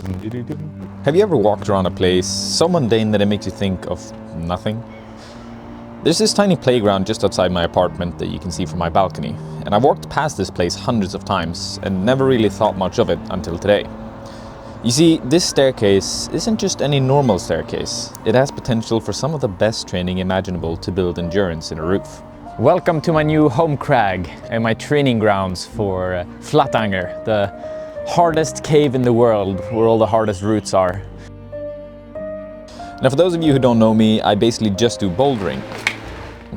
Have you ever walked around a place so mundane that it makes you think of nothing? There's this tiny playground just outside my apartment that you can see from my balcony, and I've walked past this place hundreds of times and never really thought much of it until today. You see, this staircase isn't just any normal staircase. It has potential for some of the best training imaginable to build endurance in a roof. Welcome to my new home crag and my training grounds for Flatanger, the hardest cave in the world where all the hardest roots are. Now, for those of you who don't know me, I basically just do bouldering.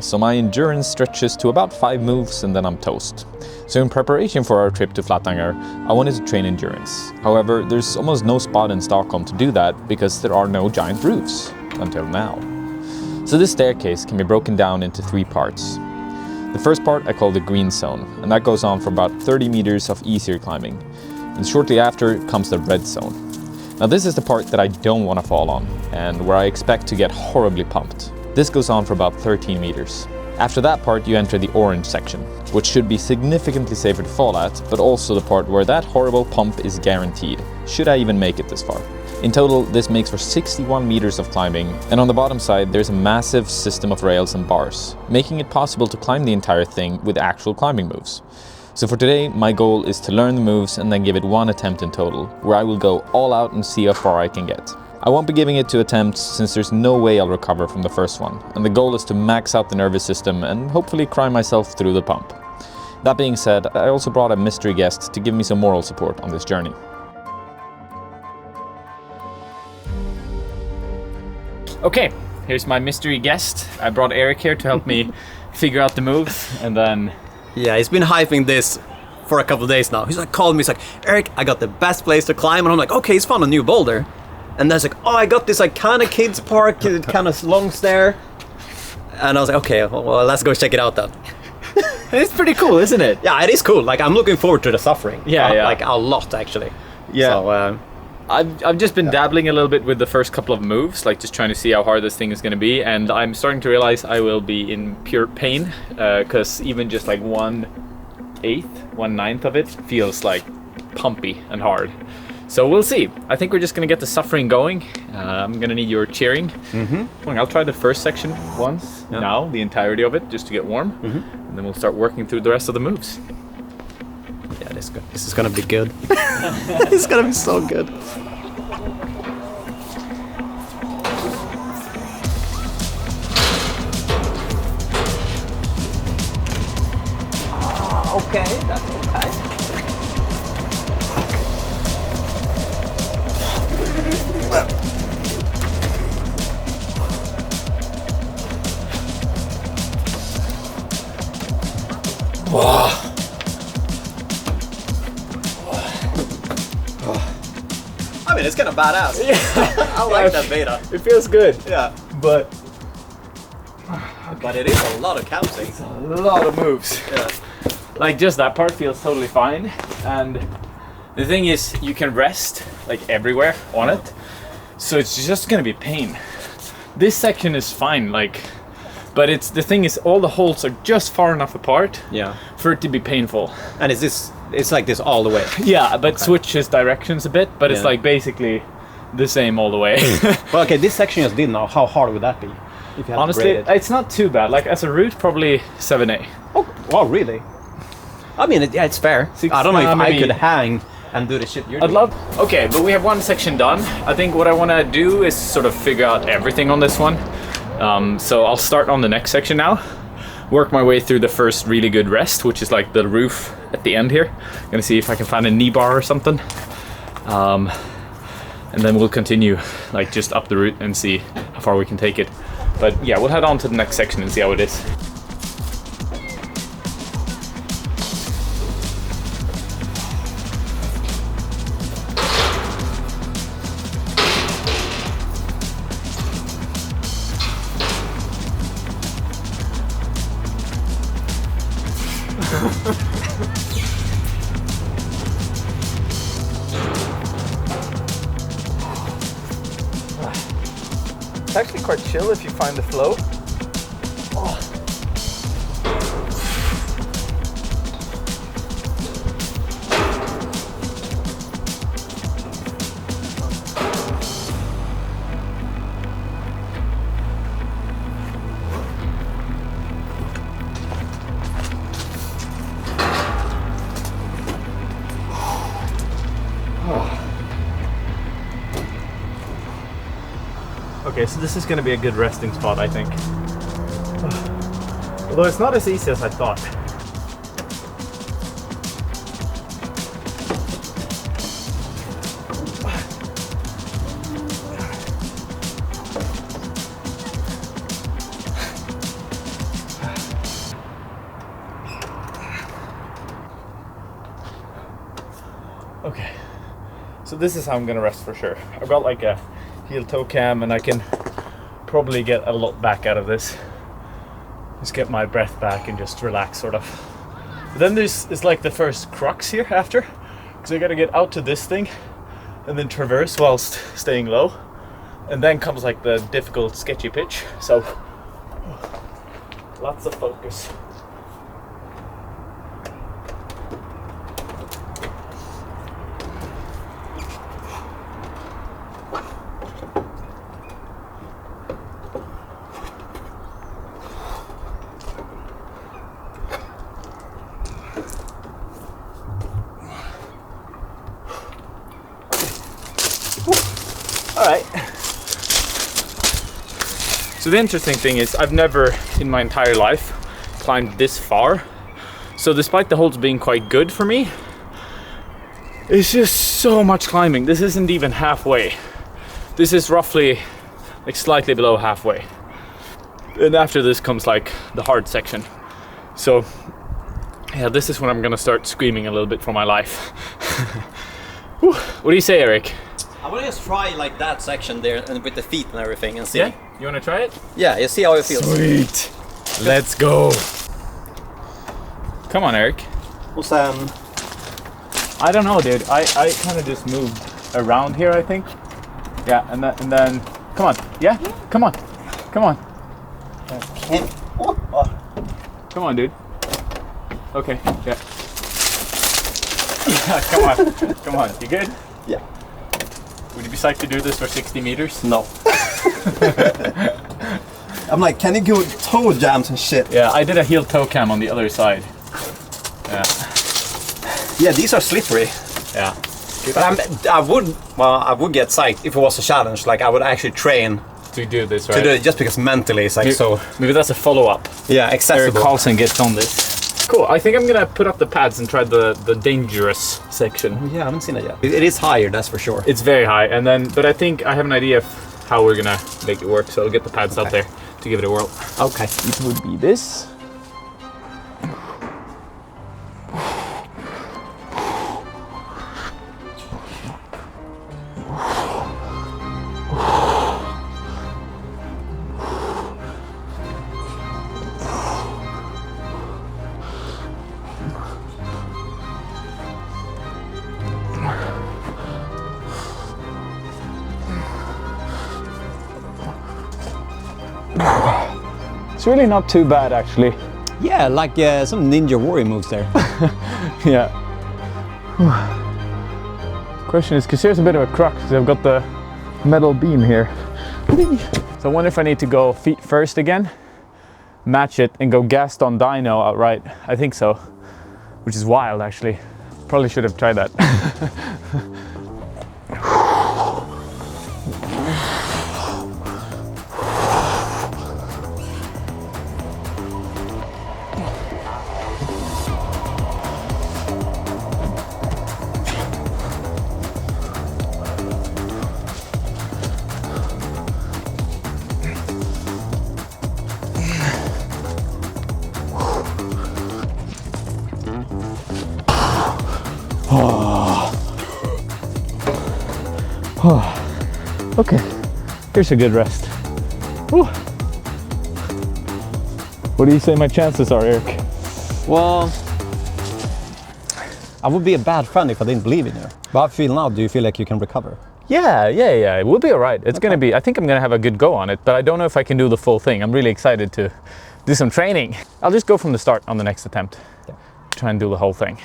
So my endurance stretches to about 5 moves and then I'm toast. So in preparation for our trip to Flatanger, I wanted to train endurance. However, there's almost no spot in Stockholm to do that because there are no giant roofs, until now. So this staircase can be broken down into 3 parts. The first part I call the green zone, and that goes on for about 30 meters of easier climbing. And shortly after comes the red zone. Now this is the part that I don't want to fall on, and where I expect to get horribly pumped. This goes on for about 13 meters. After that part you enter the orange section, which should be significantly safer to fall at, but also the part where that horrible pump is guaranteed, should I even make it this far. In total, this makes for 61 meters of climbing, and on the bottom side there's a massive system of rails and bars, making it possible to climb the entire thing with actual climbing moves. So for today, my goal is to learn the moves and then give it 1 attempt in total, where I will go all out and see how far I can get. I won't be giving it 2 attempts since there's no way I'll recover from the first one, and the goal is to max out the nervous system and hopefully cry myself through the pump. That being said, I also brought a mystery guest to give me some moral support on this journey. Okay, here's my mystery guest. I brought Eric here to help me figure out the moves, and then... Yeah, he's been hyping this for a couple of days now. He's like called me, he's like, Eric, I got the best place to climb, and I'm like, okay, he's found a new boulder. And then it's like, oh, I got this like kind of kids park, kind of long stair. And I was like, okay, well, let's go check it out then. It's pretty cool, isn't it? Yeah, it is cool. Like, I'm looking forward to the suffering. Yeah. Like, a lot, actually. Yeah. So, I've just been dabbling a little bit with the first couple of moves, like just trying to see how hard this thing is going to be, and I'm starting to realize I will be in pure pain, because even just like 1/8, 1/9 of it feels like pumpy and hard. So we'll see. I think we're just going to get the suffering going. I'm going to need your cheering. I'll try the first section once, now, the entirety of it, just to get warm, and then we'll start working through the rest of the moves. yeah, this is gonna be good. It's gonna be so good. Okay, that's okay. I mean, it's kind of badass. Yeah. I like that beta. It feels good. Yeah, But but it is a lot of counting. a lot of moves. Yeah. Like just that part feels totally fine, and the thing is you can rest like everywhere on it, so it's just gonna be pain. This section is fine, like, but the thing is all the holes are just far enough apart for it to be painful. And it's like this all the way. Yeah, but switches directions a bit, but it's like basically the same all the way. Well, okay, this section you just did now, how hard would that be? If you had Honestly, to grade it? it's not too bad. Like as a route, probably 7A. Oh, wow, really? I mean, yeah, it's fair. I don't know if I could hang and do the shit you're doing. Okay, but we have one section done. I think what I want to do is sort of figure out everything on this one. So I'll start on the next section now. Work my way through the first really good rest, which is like the roof at the end here. Gonna see if I can find a knee bar or something. And then we'll continue like just up the route and see how far we can take it. But yeah, we'll head on to the next section and see how it is. It's actually quite chill if you find the flow. Okay, so this is going to be a good resting spot, I think. Although it's not as easy as I thought. Okay, so this is how I'm gonna rest for sure. I've got like a heel toe cam and I can probably get a lot back out of this. Just get my breath back and just relax sort of. But then this is like the first crux here after, because I gotta get out to this thing and then traverse whilst staying low. And then comes like the difficult sketchy pitch. So lots of focus. Alright. So the interesting thing is I've never in my entire life climbed this far. So despite the holds being quite good for me, it's just so much climbing. This isn't even halfway. This is roughly like slightly below halfway. And after this comes like the hard section. So yeah, this is when I'm gonna start screaming a little bit for my life. What do you say, Eric? I want to just try like that section there and with the feet and everything and see. Yeah? You want to try it? Yeah, you see how it feels. Sweet. Let's go. Come on, Eric. Och I don't know, dude. I kind of just moved around here, I think. Yeah, and then come on. Yeah? Come on. Come on. Come on, dude. Okay. Yeah. Come on. Come on. You good? Yeah. Would you be psyched to do this for 60 meters? No. I'm like, can you go toe jams and shit? Yeah, I did a heel toe cam on the other side. Yeah. Yeah, these are slippery. Yeah. But I would get psyched if it was a challenge. Like I would actually train to do this, right? to do it just because mentally it's like so. Maybe that's a follow-up. Yeah, accessible. Eric Carlson gets on this. Cool. I think I'm gonna put up the pads and try the dangerous section. Oh, yeah, I haven't seen it yet. It is higher, that's for sure. It's very high, and then but I think I have an idea of how we're gonna make it work. So I'll get the pads out there to give it a whirl. Okay. It would be this. It's really not too bad, actually. Yeah, like some ninja warrior moves there. Yeah. Question is, because here's a bit of a crux, because I've got the metal beam here. So I wonder if I need to go feet first again, match it, and go Gaston Dino outright. I think so, which is wild, actually. Probably should have tried that. Okay, here's a good rest. Whew. What do you say my chances are, Eric? Well, I would be a bad friend if I didn't believe in you. But how do you feel now? Do you feel like you can recover? Yeah, it will be all right. It's gonna be, I think I'm gonna have a good go on it, but I don't know if I can do the full thing. I'm really excited to do some training. I'll just go from the start on the next attempt. Yeah. Try and do the whole thing.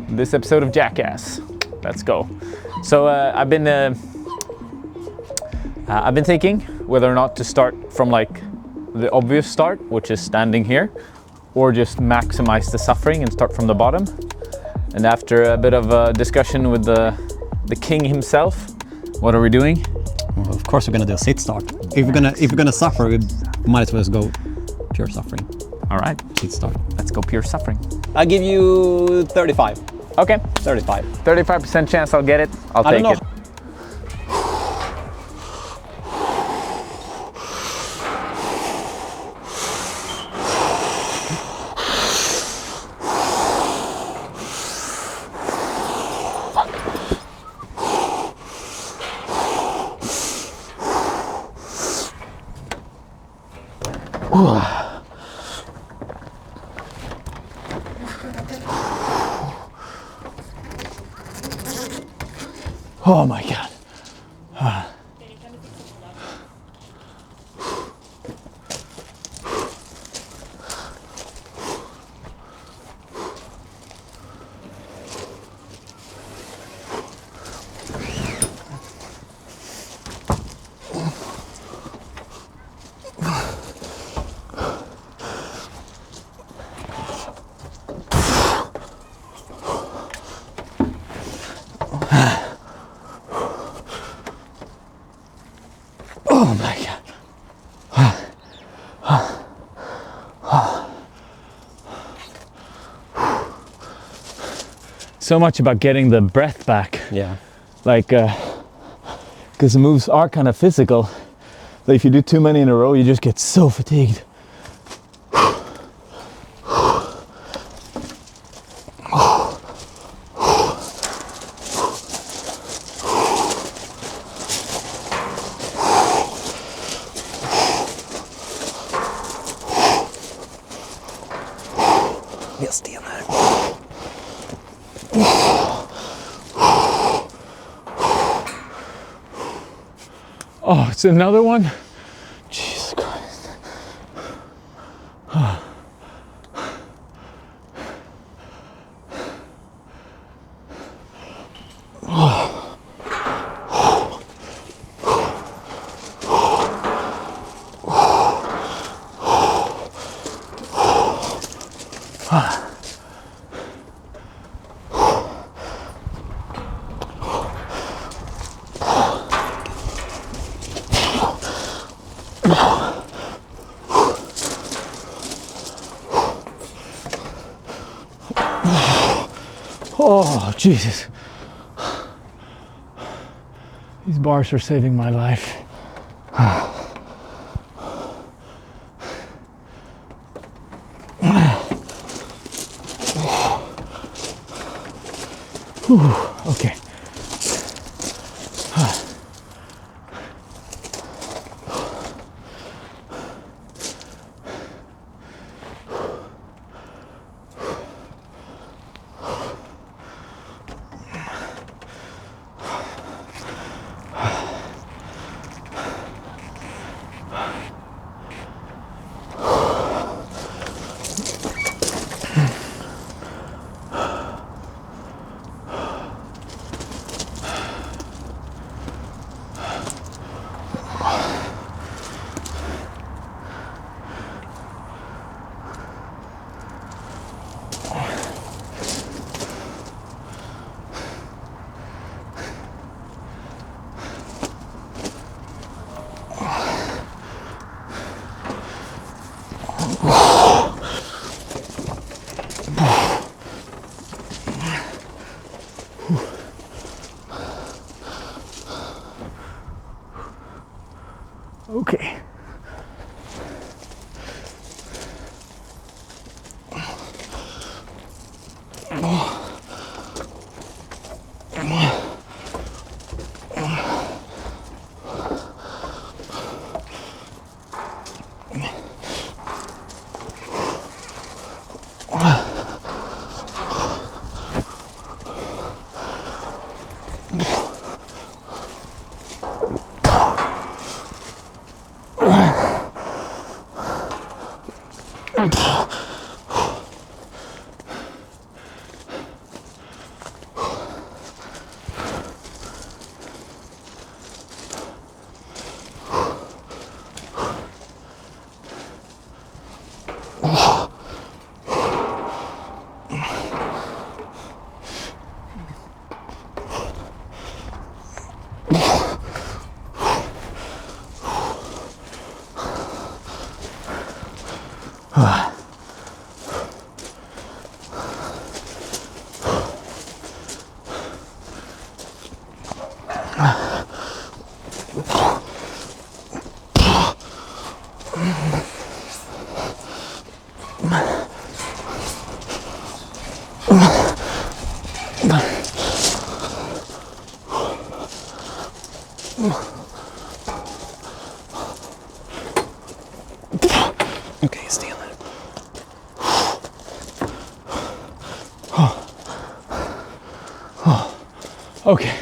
This episode of Jackass. Let's go. So I've been thinking whether or not to start from like the obvious start, which is standing here, or just maximize the suffering and start from the bottom. And after a bit of a discussion with the king himself, What are we doing? Well, of course we're gonna do a sit start. If we're gonna suffer, we might as well just go pure suffering. All right, Sit start. let's go pure suffering. I give you 35. Okay, 35. 35% chance I'll get it. I'll I take don't it. know. Oh my God. Oh my God. So much about getting the breath back. Yeah. Like, because the moves are kind of physical. Like if you do too many in a row, you just get so fatigued. Just sten här. Oh, it's another one? Jesus Christ. Oh, Jesus. These bars are saving my life. Whew, okay. Okay, stay on it. Okay.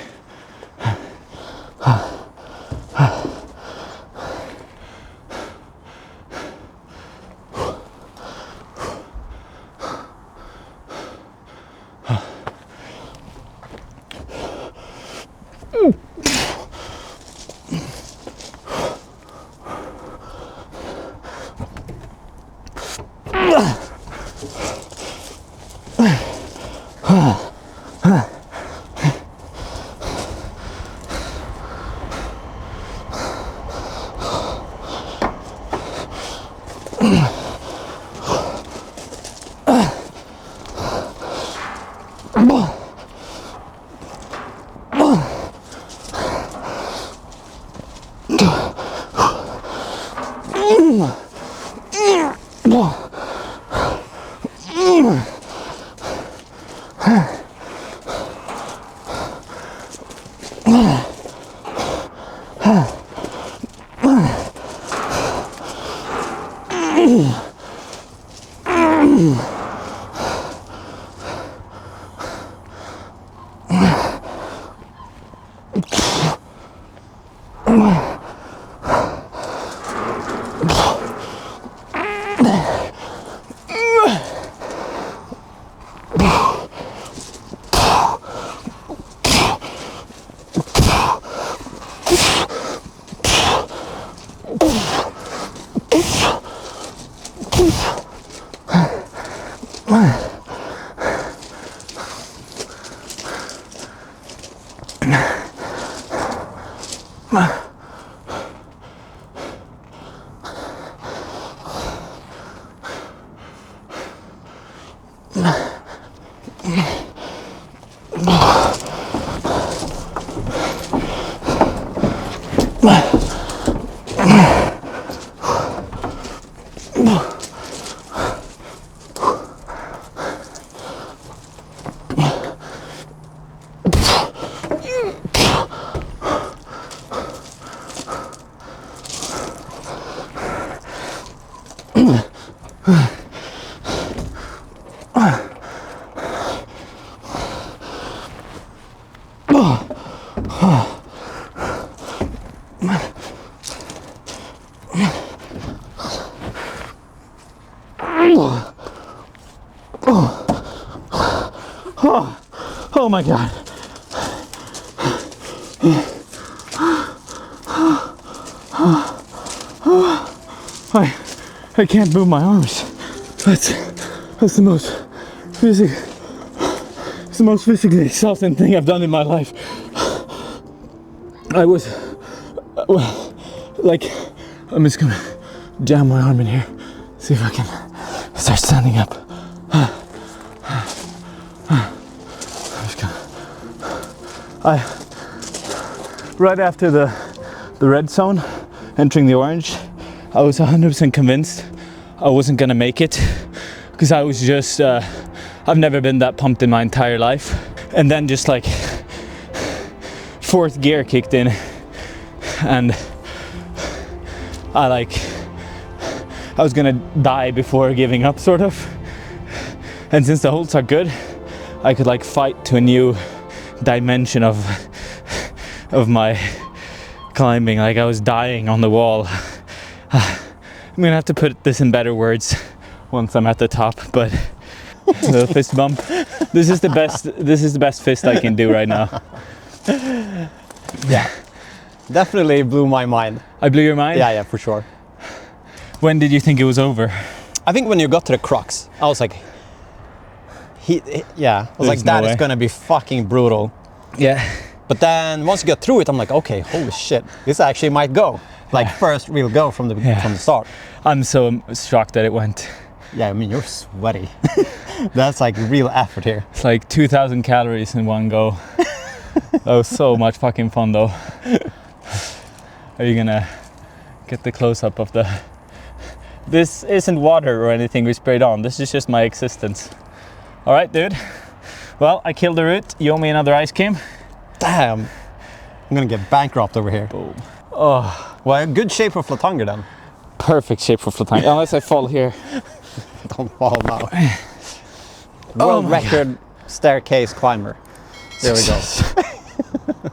Oh my god. I can't move my arms. That's the most physically exhausting thing I've done in my life. I was like, I'm just gonna jam my arm in here, see if I can start standing up. Right after the red zone, entering the orange, I was 100% convinced I wasn't gonna make it, because I was just, I've never been that pumped in my entire life. And then just like fourth gear kicked in, and I was gonna die before giving up, sort of. And since the holds are good, I could like fight to a new dimension of my climbing. Like, I was dying on the wall. I'm gonna have to put this in better words once I'm at the top, but the fist bump. This is the best fist I can do right now. Yeah, definitely blew my mind. I blew your mind? Yeah, for sure. When did you think it was over? I think when you got to the crux, I was like, that is gonna be fucking brutal. Yeah. But then once you get through it, I'm like, okay, holy shit, this actually might go. Like, first real go from the start. I'm so shocked that it went. Yeah, I mean, you're sweaty. That's like real effort here. It's like 2,000 calories in one go. That was so much fucking fun though. Are you gonna get the close-up of the... This isn't water or anything we sprayed on, this is just my existence. All right, dude. Well, I killed the route. You owe me another ice cream. Damn. I'm gonna get bankrupt over here. Boom. Oh. Well, good shape for Flatanger then. Perfect shape for Flatanger, unless I fall here. Don't fall now. World record staircase climber. There we go.